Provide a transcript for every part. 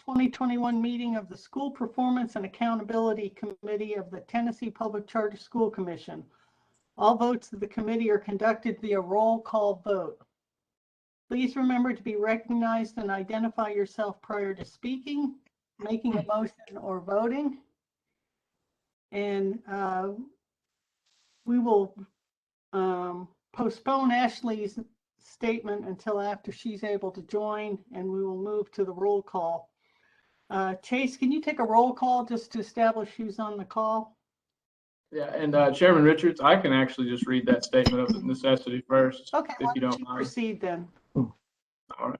2021 meeting of the School Performance and Accountability Committee of the Tennessee Public Charter School Commission. All votes of the committee are conducted via roll call vote. Please remember to be recognized and identify yourself prior to speaking, making a motion, or voting. And we will postpone Ashley's statement until after she's able to join, and we will move to the roll call. Chase, can you take a roll call just to establish who's on the call? Yeah, and Chairman Richards, I can actually just read that statement of necessity first. Okay, if you don't mind. Proceed then. All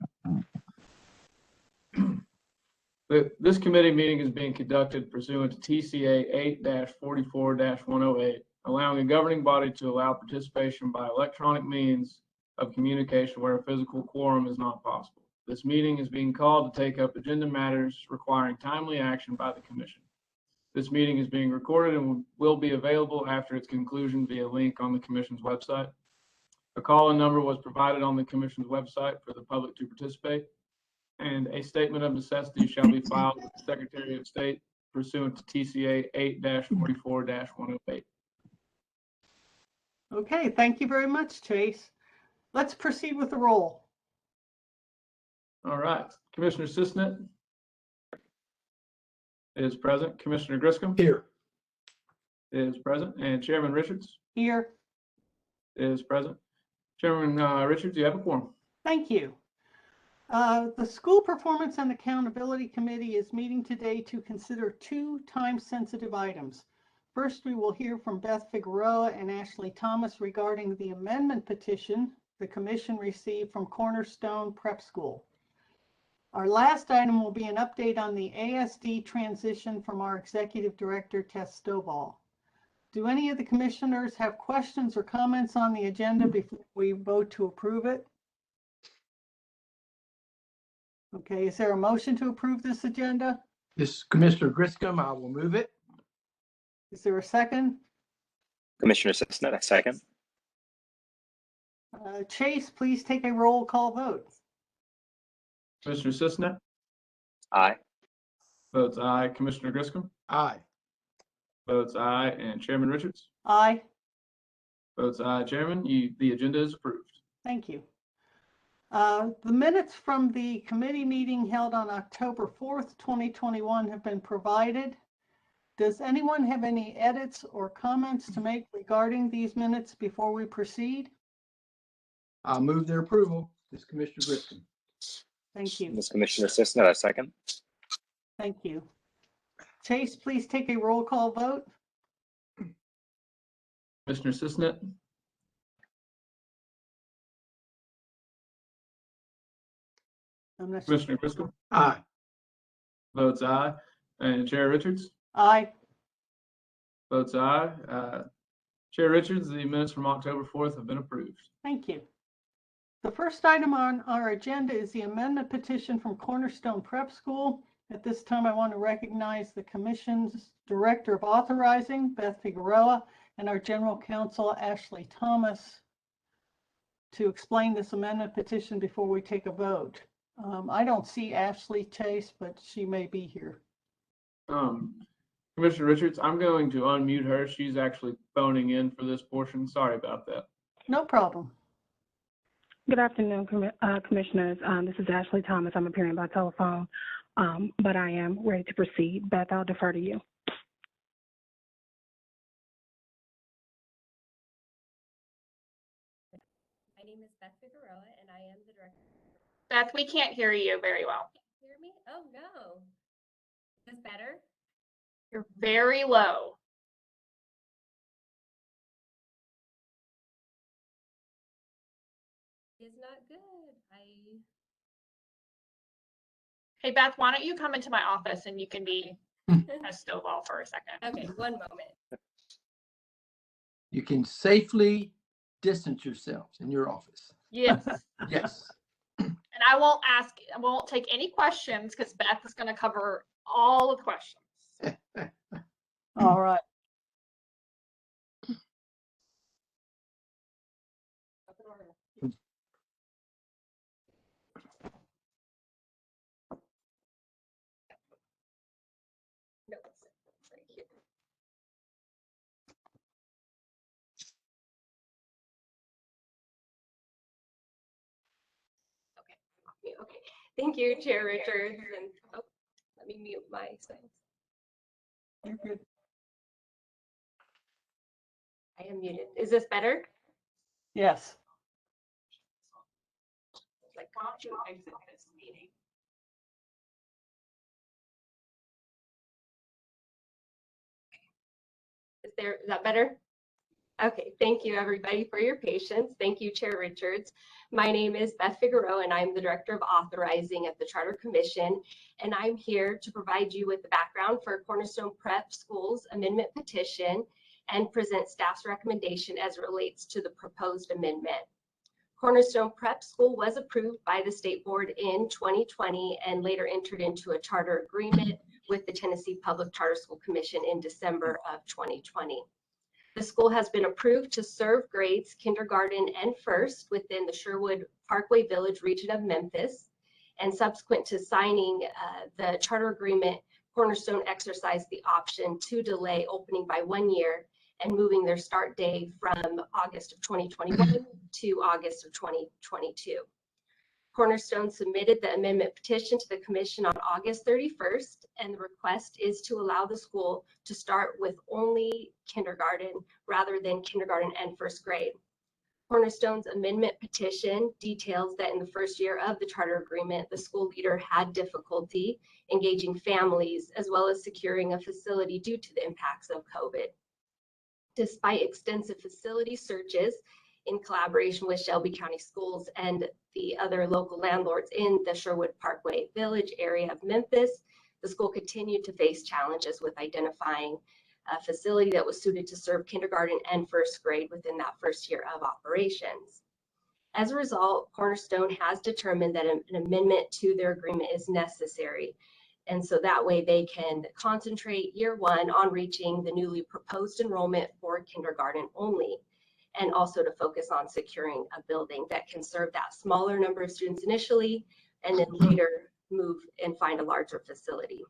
right. This committee meeting is being conducted pursuant to TCA 8-44-108, allowing a governing body to allow participation by electronic means of communication where a physical quorum is not possible. This meeting is being called to take up agenda matters requiring timely action by the commission. This meeting is being recorded and will be available after its conclusion via link on the commission's website. A call-in number was provided on the commission's website for the public to participate, and a statement of necessity shall be filed with the Secretary of State pursuant to TCA 8-44-108. Okay, thank you very much, Chase. Let's proceed with the roll. All right, Commissioner Sisnet is present. Commissioner Griscom Here. is present, and Chairman Richards Here. is present. Chairman Richards, you have a quorum. Thank you. The School Performance and Accountability Committee is meeting today to consider two time-sensitive items. First, we will hear from Beth Figueroa and Ashley Thomas regarding the amendment petition the Commission received from Cornerstone Prep School. Our last item will be an update on the ASD transition from our Executive Director, Tess Stovall. Do any of the commissioners have questions or comments on the agenda before we vote to approve it? Okay, is there a motion to approve this agenda? This is Commissioner Griscom. I will move it. Is there a second? Commissioner Sisnet, a second. Chase, please take a roll call vote. Commissioner Sisnet Aye. votes aye. Commissioner Griscom Aye. votes aye, and Chairman Richards Aye. votes aye. Chairman, the agenda is approved. Thank you. The minutes from the committee meeting held on October 4th, 2021 have been provided. Does anyone have any edits or comments to make regarding these minutes before we proceed? I'll move their approval. This is Commissioner Griscom. Thank you. This is Commissioner Sisnet, a second. Thank you. Chase, please take a roll call vote. Commissioner Sisnet I'm not sure. Commissioner Griscom Aye. votes aye, and Chair Richards Aye. votes aye. Chair Richards, the minutes from October 4th have been approved. Thank you. The first item on our agenda is the amendment petition from Cornerstone Prep School. At this time, I want to recognize the Commission's Director of Authorizing, Beth Figueroa, and our General Counsel, Ashley Thomas, to explain this amendment petition before we take a vote. I don't see Ashley, Chase, but she may be here. Commissioner Richards, I'm going to unmute her. She's actually phoning in for this portion. Sorry about that. No problem. Good afternoon, Commissioners. This is Ashley Thomas. I'm appearing by telephone, but I am ready to proceed. Beth, I'll defer to you. My name is Beth Figueroa, and I am the director. Beth, we can't hear you very well. Hear me? Oh no. Is this better? You're very low. It's not good. Hey, Beth, why don't you come into my office and you can be a Stovall for a second. Okay, one moment. You can safely distance yourselves in your office. Yes. Yes. And I won't take any questions because Beth is going to cover all the questions. All right. Thank you, Chair Richards. And oh, let me mute myself. You're good. I am muted. Is this better? Yes. Like, to exit this meeting. Is that better? Okay, thank you everybody for your patience. Thank you, Chair Richards. My name is Beth Figueroa and I'm the Director of Authorizing at the Charter Commission. And I'm here to provide you with the background for Cornerstone Prep Schools Amendment Petition and present staff's recommendation as it relates to the proposed amendment. Cornerstone Prep School was approved by the State Board in 2020 and later entered into a charter agreement with the Tennessee Public Charter School Commission in December of 2020. The school has been approved to serve grades kindergarten and first within the Sherwood Parkway Village region of Memphis. And subsequent to signing the charter agreement, Cornerstone exercised the option to delay opening by 1 year and moving their start day from August of 2021 to August of 2022. Cornerstone submitted the amendment petition to the commission on August 31st, and the request is to allow the school to start with only kindergarten rather than kindergarten and first grade. Cornerstone's amendment petition details that in the first year of the charter agreement, the school leader had difficulty engaging families as well as securing a facility due to the impacts of COVID. Despite extensive facility searches in collaboration with Shelby County Schools and the other local landlords in the Sherwood Parkway Village area of Memphis, the school continued to face challenges with identifying a facility that was suited to serve kindergarten and first grade within that first year of operations. As a result, Cornerstone has determined that an amendment to their agreement is necessary. And so that way they can concentrate year one on reaching the newly proposed enrollment for kindergarten only, and also to focus on securing a building that can serve that smaller number of students initially, and then later move and find a larger facility.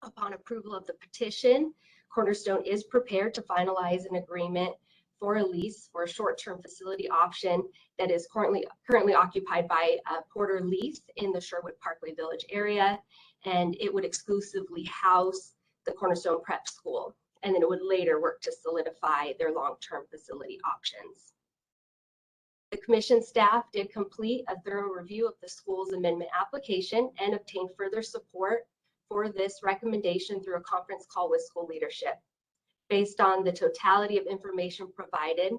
Upon approval of the petition, Cornerstone is prepared to finalize an agreement for a lease for a short-term facility option that is currently occupied by Porter Lease in the Sherwood Parkway Village area, and it would exclusively house the Cornerstone Prep School, and then it would later work to solidify their long-term facility options. The commission staff did complete a thorough review of the school's amendment application and obtained further support for this recommendation through a conference call with school leadership. Based on the totality of information provided,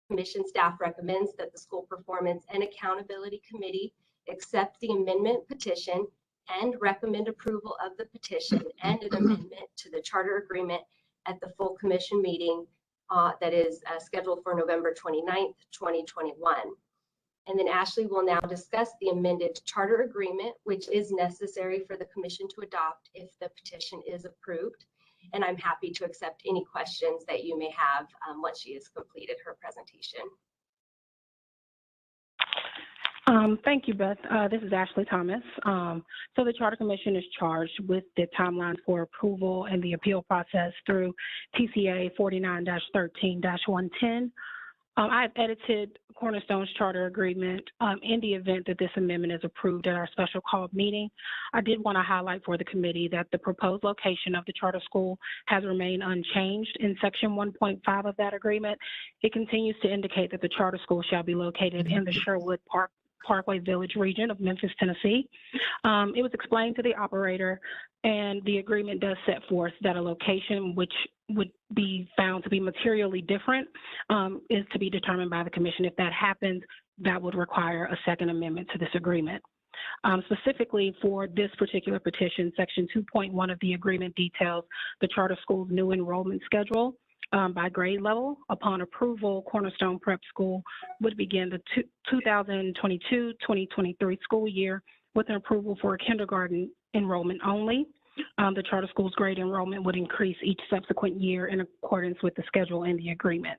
commission staff recommends that the School Performance and Accountability Committee accept the amendment petition and recommend approval of the petition and an amendment to the charter agreement at the full commission meeting that is scheduled for November 29th, 2021. And then Ashley will now discuss the amended charter agreement, which is necessary for the commission to adopt if the petition is approved. And I'm happy to accept any questions that you may have once she has completed her presentation. Thank you, Beth. This is Ashley Thomas. So the Charter Commission is charged with the timeline for approval and the appeal process through TCA 49-13-110. I have edited Cornerstone's charter agreement in the event that this amendment is approved at our special called meeting. I did want to highlight for the committee that the proposed location of the charter school has remained unchanged in section 1.5 of that agreement. It continues to indicate that the charter school shall be located in the Sherwood Parkway Village region of Memphis, Tennessee. It was explained to the operator, and the agreement does set forth that a location which would be found to be materially different is to be determined by the commission. If that happens, that would require a second amendment to this agreement. Specifically for this particular petition, section 2.1 of the agreement details the charter school's new enrollment schedule by grade level. Upon approval, Cornerstone Prep School would begin the 2022-2023 school year with an approval for kindergarten enrollment only. The charter school's grade enrollment would increase each subsequent year in accordance with the schedule and the agreement.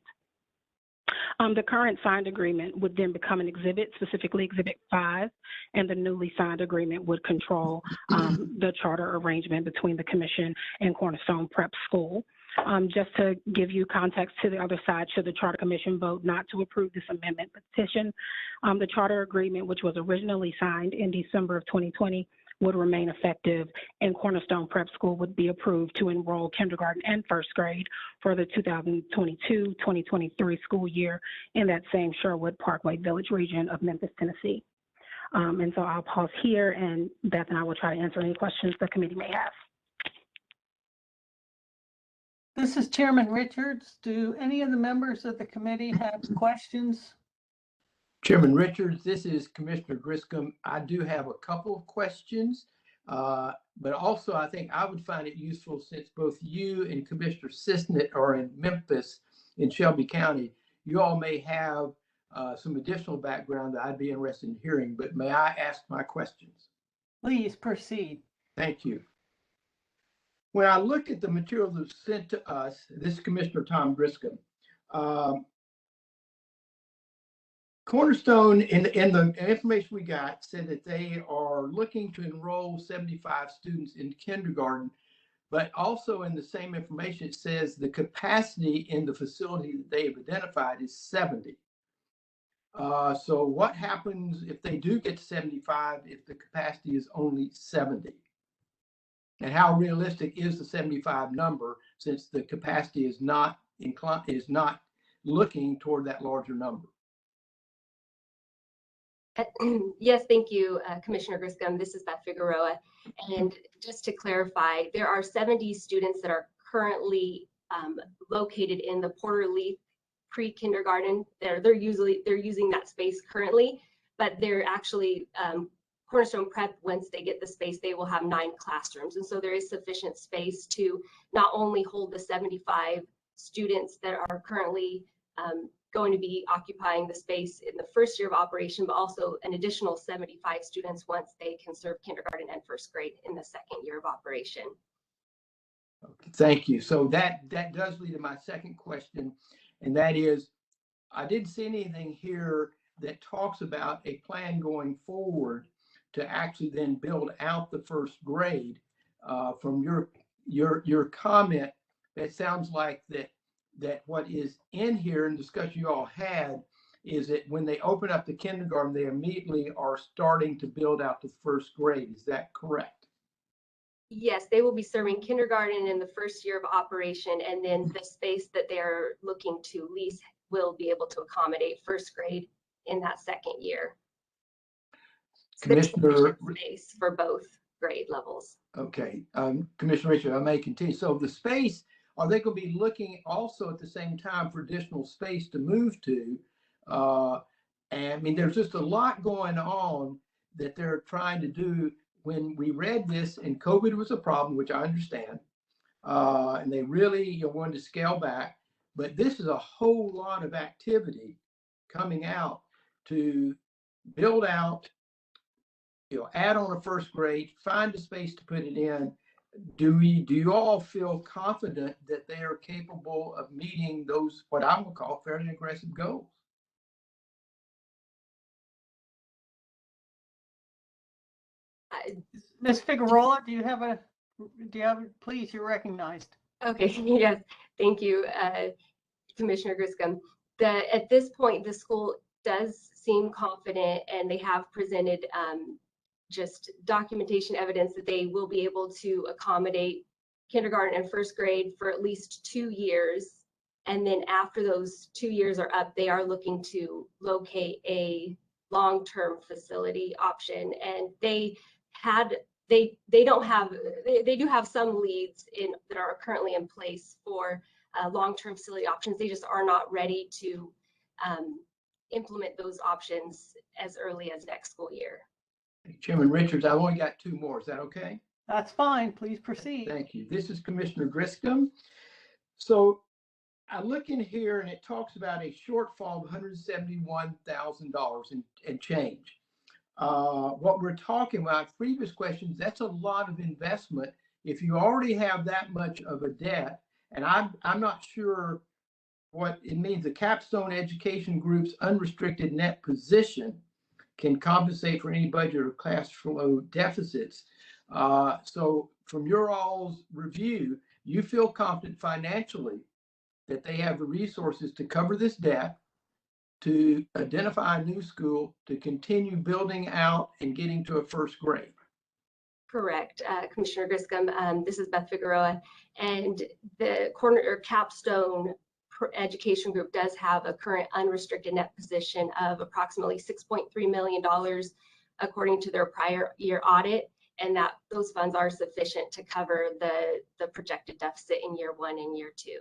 The current signed agreement would then become an exhibit, specifically Exhibit 5, and the newly signed agreement would control the charter arrangement between the commission and Cornerstone Prep School. Just to give you context to the other side, should the Charter Commission vote not to approve this amendment petition, the charter agreement, which was originally signed in December of 2020, would remain effective, and Cornerstone Prep School would be approved to enroll kindergarten and first grade for the 2022-2023 school year in that same Sherwood Parkway Village region of Memphis, Tennessee. And so I'll pause here, and Beth and I will try to answer any questions the committee may have. This is Chairman Richards. Do any of the members of the committee have questions? Chairman Richards, this is Commissioner Griscom. I do have a couple of questions, but also I think I would find it useful, since both you and Commissioner Cisnet are in Memphis in Shelby County. You all may have some additional background that I'd be interested in hearing, but may I ask my questions? Please proceed. Thank you. When I look at the material that was sent to us, this is Commissioner Tom Griscom. Cornerstone, in the information we got, said that they are looking to enroll 75 students in kindergarten, but also in the same information, it says the capacity in the facility that they have identified is 70. So what happens if they do get to 75 if the capacity is only 70? And how realistic is the 75 number, since the capacity is not looking toward that larger number? Yes, thank you, Commissioner Griscom. This is Beth Figueroa. And just to clarify, there are 70 students that are currently located in the Porter Leaf pre-kindergarten. They're using that space currently, but they're actually Cornerstone Prep, once they get the space, they will have 9 classrooms. And so there is sufficient space to not only hold the 75 students that are currently going to be occupying the space in the first year of operation, but also an additional 75 students once they can serve kindergarten and first grade in the second year of operation. Okay, thank you. So that does lead to my second question, and that is, I didn't see anything here that talks about a plan going forward to actually then build out the first grade. From your comment, it sounds like that what is in here and discussion you all had is that when they open up the kindergarten, they immediately are starting to build out the first grade. Is that correct? Yes, they will be serving kindergarten in the first year of operation, and then the space that they're looking to lease will be able to accommodate first grade in that second year. So Commissioner, space for both grade levels. okay, Commissioner Richard, I may continue. So the space, are they going to be looking also at the same time for additional space to move to? And I mean, there's just a lot going on that they're trying to do. When we read this, and COVID was a problem, which I understand, and they really wanted to scale back, but this is a whole lot of activity coming out to build out, add on a first grade, find a space to put it in. Do you all feel confident that they are capable of meeting those, what I would call, fairly aggressive goals? Ms. Figueroa, do you have please, you're recognized. Okay, yes, thank you, Commissioner Griscom. At this point, the school does seem confident, and they have presented just documentation evidence that they will be able to accommodate kindergarten and first grade for at least 2 years. And then after those 2 years are up, they are looking to locate a long-term facility option. And they do have some leads that are currently in place for long-term facility options. They just are not ready to implement those options as early as next school year. Chairman Richards, I've only got 2 more. Is that okay? That's fine. Please proceed. Thank you. This is Commissioner Griscom. So I look in here and it talks about a shortfall of $171,000 and change. What we're talking about, previous questions, that's a lot of investment. If you already have that much of a debt, and I'm not sure what it means, the Capstone Education Group's unrestricted net position can compensate for any budget or cash flow deficits. So from your all's review, you feel confident financially that they have the resources to cover this debt, to identify a new school, to continue building out and getting to a first grade? Correct, Commissioner Griscom. This is Beth Figueroa, and the Capstone Education Group does have a current unrestricted net position of approximately $6.3 million, according to their prior year audit, and that those funds are sufficient to cover the projected deficit in year 1 and year 2.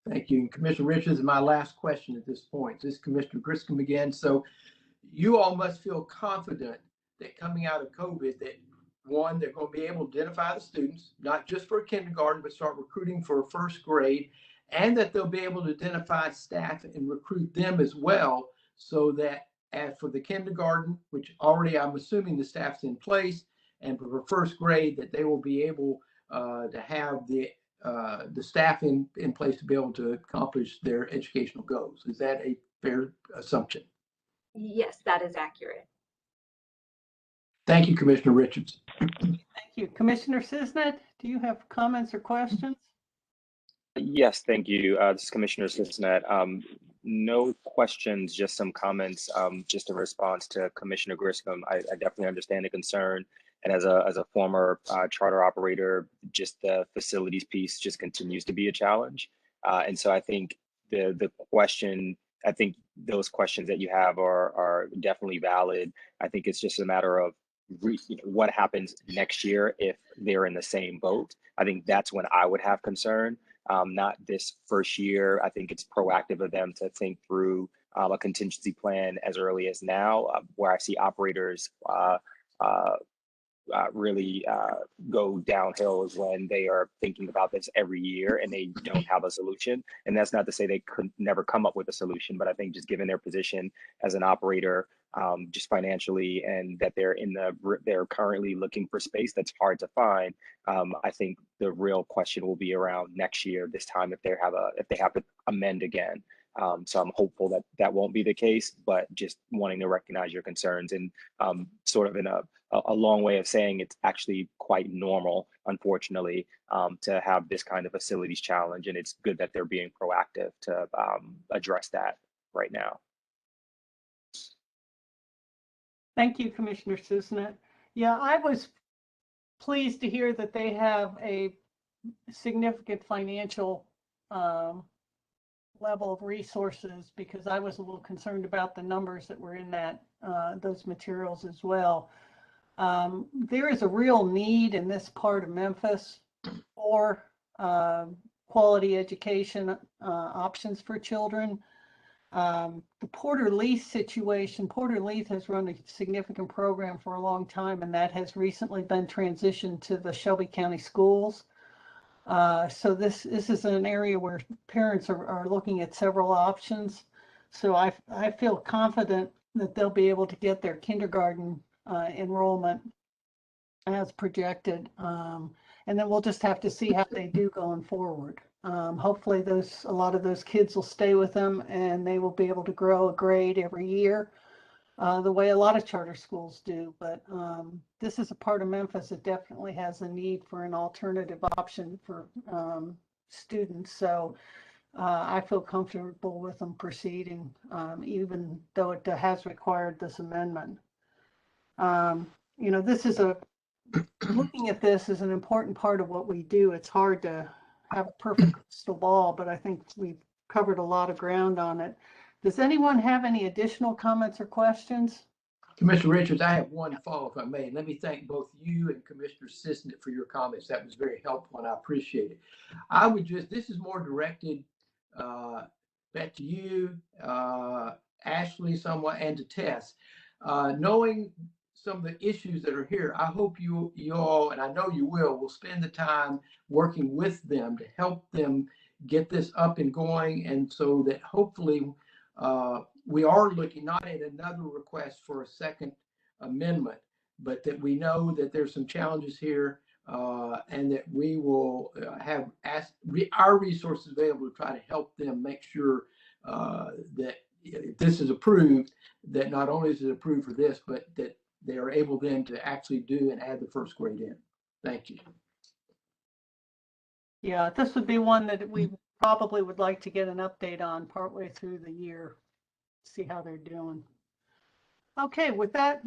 Thank you. And Commissioner Richards, my last question at this point. This is Commissioner Griscom again. So you all must feel confident that coming out of COVID, that one, they're going to be able to identify the students, not just for kindergarten, but start recruiting for a first grade, and that they'll be able to identify staff and recruit them as well, so that as for the kindergarten, which already I'm assuming the staff's in place, and for first grade, that they will be able to have the staff in place to be able to accomplish their educational goals. Is that a fair assumption? Yes, that is accurate. Thank you, Commissioner Richards. Thank you. Commissioner Cisnet, do you have comments or questions? Yes, thank you. This is Commissioner Cisnet. No questions, just some comments. Just in response to Commissioner Griscom, I definitely understand the concern. And as a former charter operator, just the facilities piece just continues to be a challenge. And so I think the question, I think those questions that you have are definitely valid. I think it's just a matter of what happens next year if they're in the same boat. I think that's when I would have concern, not this first year. I think it's proactive of them to think through a contingency plan as early as now, where I see operators really go downhill is when they are thinking about this every year and they don't have a solution. And that's not to say they could never come up with a solution, but I think just given their position as an operator, just financially, and that they're currently looking for space that's hard to find. I think the real question will be around next year, this time, if they have to amend again. So I'm hopeful that that won't be the case, but just wanting to recognize your concerns, and sort of in a long way of saying it's actually quite normal, unfortunately, to have this kind of facilities challenge. And it's good that they're being proactive to address that right now. Thank you, Commissioner Cisnet. Yeah, I was pleased to hear that they have a significant financial level of resources, because I was a little concerned about the numbers that were in that those materials as well. There is a real need in this part of Memphis for quality education options for children. The Porter Leith situation, Porter Leith has run a significant program for a long time, and that has recently been transitioned to the Shelby County Schools. So this is an area where parents are looking at several options. So I feel confident that they'll be able to get their kindergarten enrollment as projected. And then we'll just have to see how they do going forward. Hopefully a lot of those kids will stay with them, and they will be able to grow a grade every year, the way a lot of charter schools do. But this is a part of Memphis that definitely has a need for an alternative option for students. So I feel comfortable with them proceeding, even though it has required this amendment. This is looking at this is an important part of what we do. It's hard to have a perfect crystal ball, but I think we've covered a lot of ground on it. Does anyone have any additional comments or questions? Commissioner Richards, I have one follow, if I may. Let me thank both you and Commissioner Cisnet for your comments. That was very helpful, and I appreciate it. This is more directed back to you, Ashley, somewhat, and to Tess. Knowing some of the issues that are here, I hope you all, and I know you will spend the time working with them to help them get this up and going, and so that hopefully we are looking not at another request for a second amendment, but that we know that there's some challenges here, and that we will have our resources available to try to help them make sure that if this is approved, that not only is it approved for this, but that they are able then to actually do and add the first grade in. Thank you. Yeah, this would be one that we probably would like to get an update on partway through the year, see how they're doing. Okay, with that,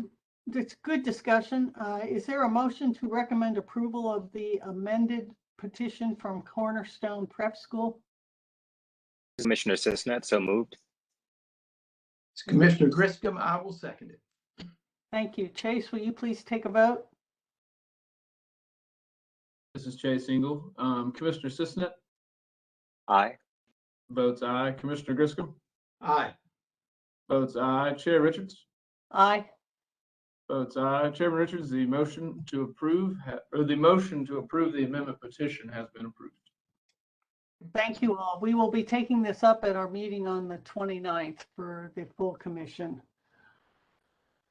it's good discussion. Is there a motion to recommend approval of the amended petition from Cornerstone Prep School? Commissioner Cisnet, so moved. It's Commissioner Griscom. I will second it. Thank you. Chase, will you please take a vote? This is Chase Engel. Commissioner Cisnet Aye. votes aye. Commissioner Griscom Aye. votes aye. Chair Richards Aye. votes aye. Chairman Richards, the motion to approve, the motion to approve the amendment petition has been approved. Thank you all. We will be taking this up at our meeting on the 29th for the full commission.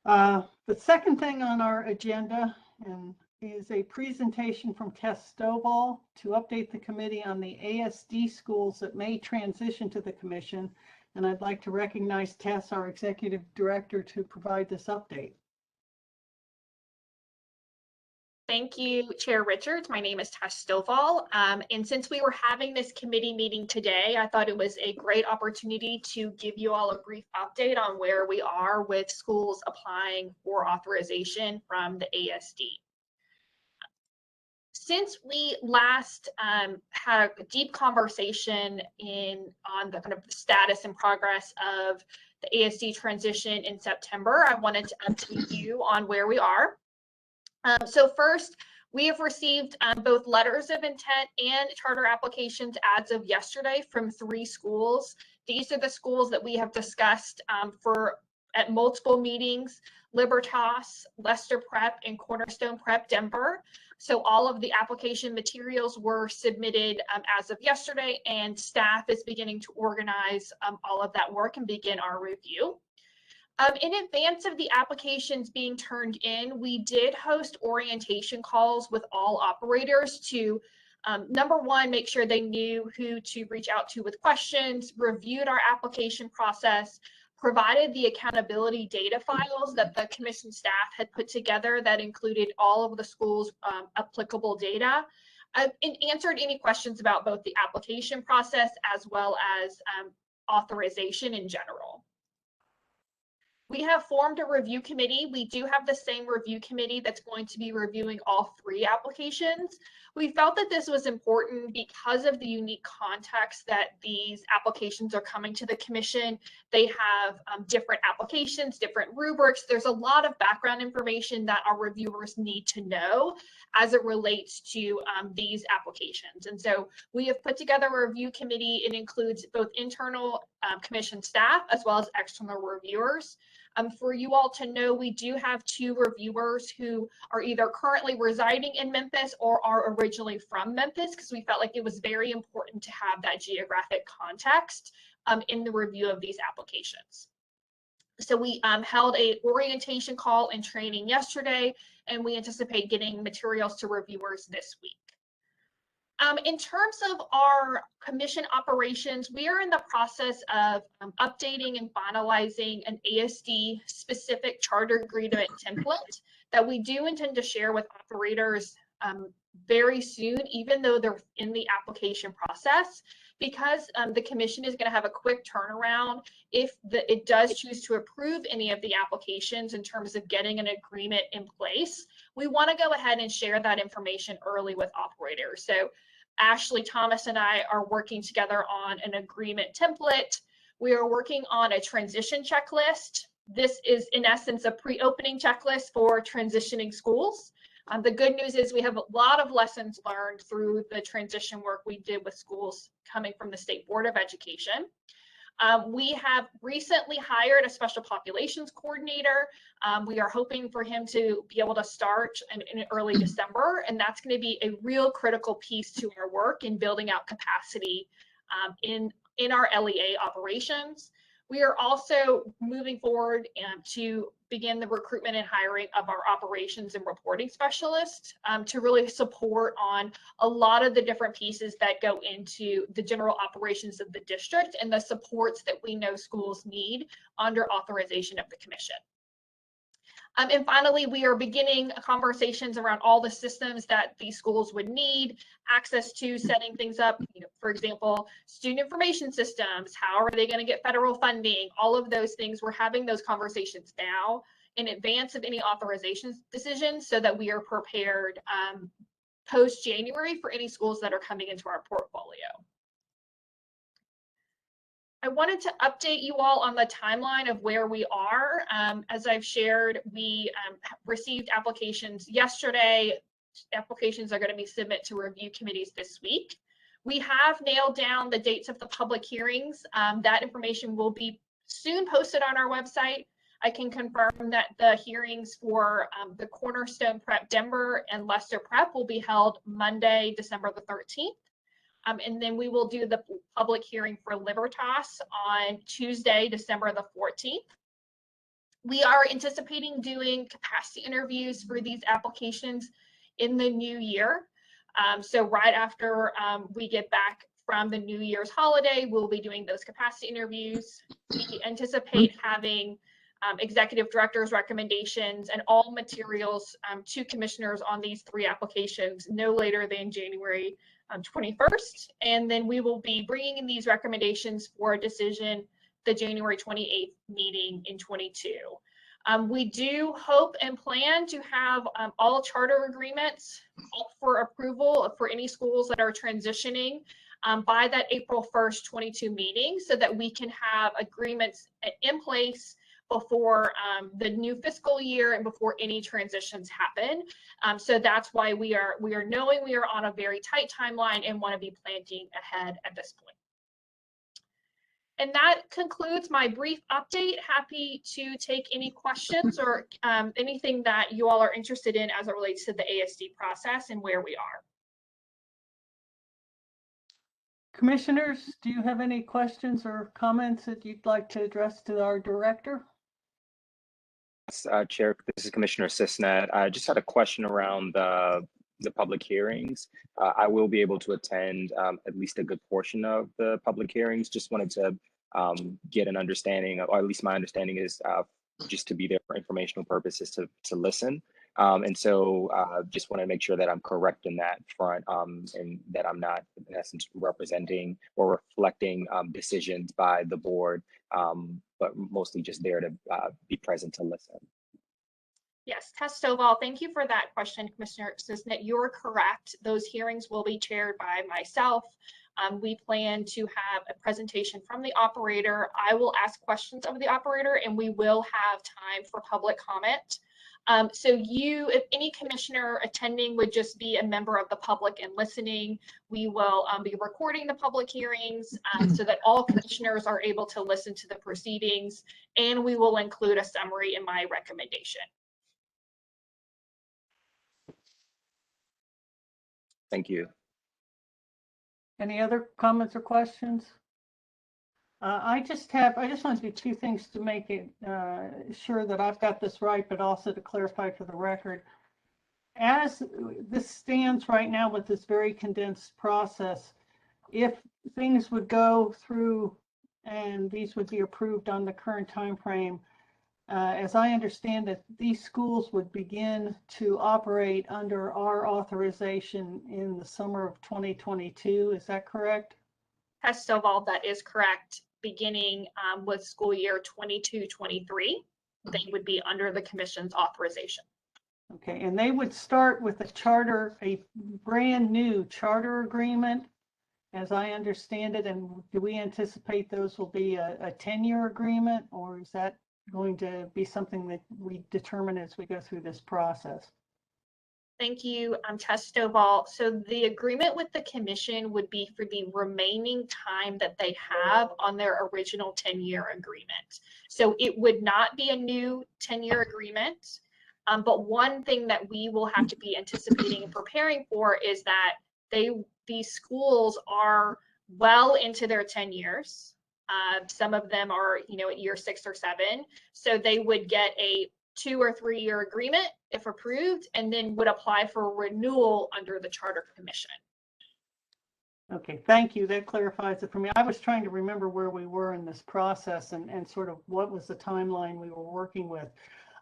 The second thing on our agenda is a presentation from Tess Stovall to update the committee on the ASD schools that may transition to the commission. And I'd like to recognize Tess, our executive director, to provide this update. Thank you, Chair Richards. My name is Tess Stovall. And since we were having this committee meeting today, I thought it was a great opportunity to give you all a brief update on where we are with schools applying for authorization from the ASD. Since we last had a deep conversation on the kind of status and progress of the ASD transition in September, I wanted to update you on where we are. So first, we have received both letters of intent and charter applications as of yesterday from 3 schools. These are the schools that we have discussed at multiple meetings: Libertas, Lester Prep, and Cornerstone Prep Denver. So all of the application materials were submitted as of yesterday, and staff is beginning to organize all of that work and begin our review. In advance of the applications being turned in, we did host orientation calls with all operators to, number one, make sure they knew who to reach out to with questions, reviewed our application process, provided the accountability data files that the commission staff had put together that included all of the schools' applicable data, and answered any questions about both the application process as well as authorization in general. We have formed a review committee. We do have the same review committee that's going to be reviewing all 3 applications. We felt that this was important because of the unique context that these applications are coming to the commission. They have different applications, different rubrics. There's a lot of background information that our reviewers need to know as it relates to these applications. And so we have put together a review committee. It includes both internal commission staff as well as external reviewers. For you all to know, we do have 2 reviewers who are either currently residing in Memphis or are originally from Memphis, because we felt like it was very important to have that geographic context in the review of these applications. So we held a orientation call and training yesterday, and we anticipate getting materials to reviewers this week. In terms of our commission operations, we are in the process of updating and finalizing an ASD specific charter agreement template that we do intend to share with operators very soon, even though they're in the application process, because the commission is going to have a quick turnaround if it does choose to approve any of the applications in terms of getting an agreement in place. We want to go ahead and share that information early with operators. So Ashley Thomas and I are working together on an agreement template. We are working on a transition checklist. This is in essence a pre-opening checklist for transitioning schools. The good news is we have a lot of lessons learned through the transition work we did with schools coming from the State Board of Education. We have recently hired a special populations coordinator. We are hoping for him to be able to start in early December, and that's going to be a real critical piece to our work in building out capacity in our LEA operations. We are also moving forward to begin the recruitment and hiring of our operations and reporting specialists to really support on a lot of the different pieces that go into the general operations of the district and the supports that we know schools need under authorization of the commission. And finally, we are beginning conversations around all the systems that these schools would need access to, setting things up, for example, student information systems, how are they going to get federal funding, all of those things. We're having those conversations now in advance of any authorization decisions so that we are prepared post-January for any schools that are coming into our portfolio. I wanted to update you all on the timeline of where we are. As I've shared, we received applications yesterday. Applications are going to be submitted to review committees this week. We have nailed down the dates of the public hearings. That information will be soon posted on our website. I can confirm that the hearings for the Cornerstone Prep Denver and Lester Prep will be held Monday, December the 13th. And then we will do the public hearing for Libertas on Tuesday, December the 14th. We are anticipating doing capacity interviews for these applications in the new year. So right after we get back from the New Year's holiday, we'll be doing those capacity interviews. We anticipate having executive director's recommendations and all materials to commissioners on these 3 applications no later than January 21st. And then we will be bringing in these recommendations for a decision the January 28th meeting in 22. We do hope and plan to have all charter agreements up for approval for any schools that are transitioning by that April 1st, 22 meeting, so that we can have agreements in place before the new fiscal year and before any transitions happen. So that's why we are knowing we are on a very tight timeline and want to be planning ahead at this point. And that concludes my brief update. Happy to take any questions or anything that you all are interested in as it relates to the ASD process and where we are. Commissioners, do you have any questions or comments that you'd like to address to our director? Chair, this is Commissioner Cisnet. I just had a question around the public hearings. I will be able to attend at least a good portion of the public hearings. Just wanted to get an understanding, or at least my understanding is just to be there for informational purposes to listen. And so just want to make sure that I'm correct in that front and that I'm not, in essence, representing or reflecting decisions by the board, but mostly just there to be present to listen. Yes, Tess Stovall, thank you for that question, Commissioner Cisnet. You're correct. Those hearings will be chaired by myself. We plan to have a presentation from the operator. I will ask questions of the operator, and we will have time for public comment. So if any commissioner attending would just be a member of the public and listening, we will be recording the public hearings so that all commissioners are able to listen to the proceedings, and we will include a summary in my recommendation. Thank you. Any other comments or questions? I just want to do 2 things to make it sure that I've got this right, but also to clarify for the record. As this stands right now with this very condensed process, if things would go through and these would be approved on the current time frame, as I understand it, these schools would begin to operate under our authorization in the summer of 2022. Is that correct? Tess Stovall, that is correct. Beginning with school year 22-23, they would be under the commission's authorization. Okay, and they would start with a brand new charter agreement, as I understand it. And do we anticipate those will be a 10-year agreement, or is that going to be something that we determine as we go through this process? Thank you, Tess Stovall. So the agreement with the commission would be for the remaining time that they have on their original 10-year agreement. So it would not be a new 10-year agreement. But one thing that we will have to be anticipating and preparing for is that these schools are well into their 10 years. Some of them are, at year 6 or 7. So they would get a 2 or 3 year agreement if approved, and then would apply for renewal under the Charter Commission. Okay, thank you. That clarifies it for me. I was trying to remember where we were in this process and sort of what was the timeline we were working with.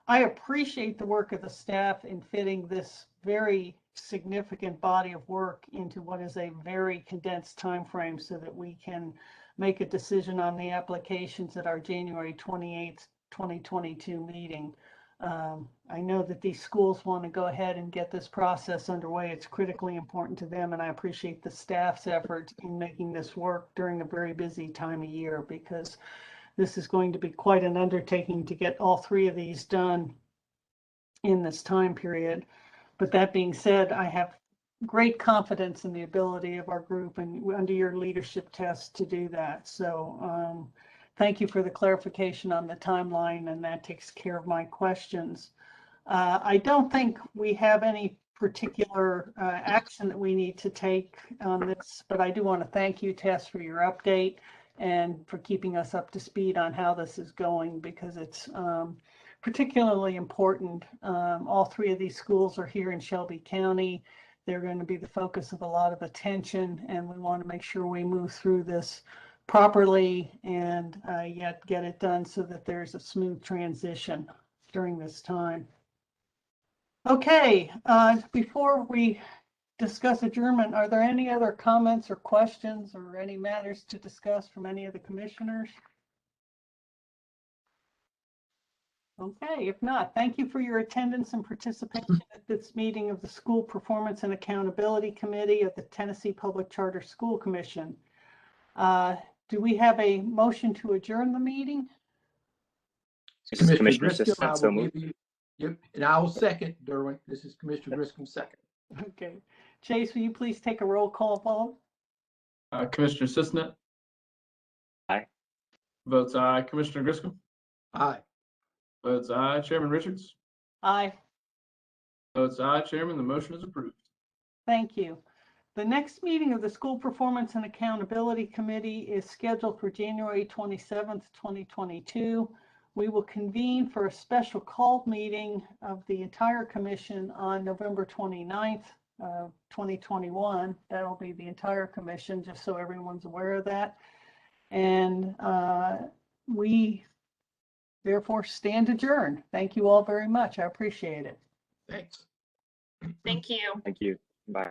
I appreciate the work of the staff in fitting this very significant body of work into what is a very condensed time frame so that we can make a decision on the applications at our January 28th, 2022 meeting. I know that these schools want to go ahead and get this process underway. It's critically important to them, and I appreciate the staff's effort in making this work during a very busy time of year, because this is going to be quite an undertaking to get all three of these done in this time period. But that being said, I have great confidence in the ability of our group and under your leadership test to do that. So thank you for the clarification on the timeline, and that takes care of my questions. I don't think we have any particular action that we need to take on this, but I do want to thank you, Tess, for your update and for keeping us up to speed on how this is going, because it's particularly important. All three of these schools are here in Shelby County. They're going to be the focus of a lot of attention, and we want to make sure we move through this properly and yet get it done so that there's a smooth transition during this time. Okay, before we discuss adjournment, are there any other comments or questions or any matters to discuss from any of the commissioners? Okay, if not, thank you for your attendance and participation at this meeting of the School Performance and Accountability Committee of the Tennessee Public Charter School Commission. Do we have a motion to adjourn the meeting? This is Commissioner Griscom, I Sisson, will so moved. give you, yep, and I will second, Derwin. This is Commissioner Griscom second. Okay. Chase, will you please take a roll call vote? Commissioner Sisson. Aye. Votes aye. Commissioner Griscom. Aye. Votes aye. Chairman Richards. Aye. Votes aye. Chairman, the motion is approved. Thank you. The next meeting of the School Performance and Accountability Committee is scheduled for January 27th, 2022. We will convene for a special called meeting of the entire commission on November 29th, 2021. That'll be the entire commission, just so everyone's aware of that. And we therefore stand adjourned. Thank you all very much. I appreciate it. Thanks. Thank you. Thank you. Bye.